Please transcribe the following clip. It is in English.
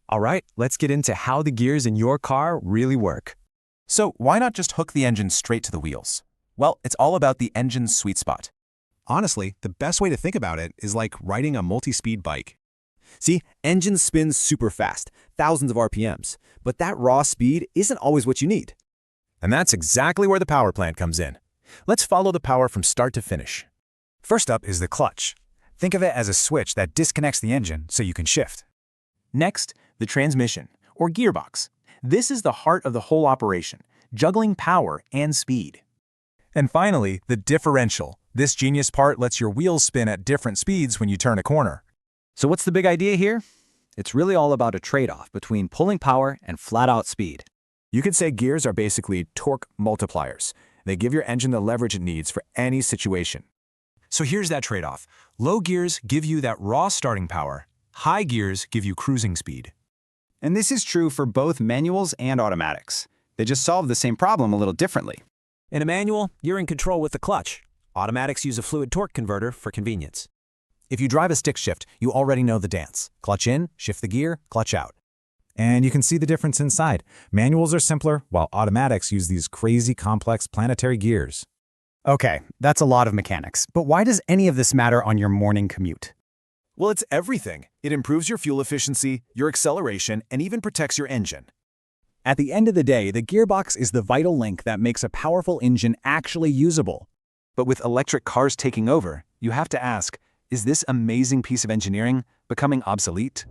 All right, let's get into how the gears in your car really work. So why not just hook the engine straight to the wheels? Well, it's all about the engine's sweet spot. Honestly, the best way to think about it is like riding a multi-speed bike. See, engines spin super fast, thousands of RPMs, but that raw speed isn't always what you need. And that's exactly where the power plant comes in. Let's follow the power from start to finish. First up is the clutch. Think of it as a switch that disconnects the engine so you can shift. Next, the transmission, or gearbox. This is the heart of the whole operation, juggling power and speed. And finally, the differential. This genius part lets your wheels spin at different speeds when you turn a corner. So what's the big idea here? It's really all about a trade-off between pulling power and flat-out speed. You could say gears are basically torque multipliers. They give your engine the leverage it needs for any situation. So here's that trade-off. Low gears give you that raw starting power. High gears give you cruising speed. And this is true for both manuals and automatics. They just solve the same problem a little differently. In a manual, you're in control with the clutch. Automatics use a fluid torque converter for convenience. If you drive a stick shift, you already know the dance. Clutch in, shift the gear, clutch out. And you can see the difference inside. Manuals are simpler, while automatics use these crazy complex planetary gears. Okay, that's a lot of mechanics, but why does any of this matter on your morning commute? Well, it's everything. It improves your fuel efficiency, your acceleration, and even protects your engine. At the end of the day, the gearbox is the vital link that makes a powerful engine actually usable. But with electric cars taking over, you have to ask, is this amazing piece of engineering becoming obsolete?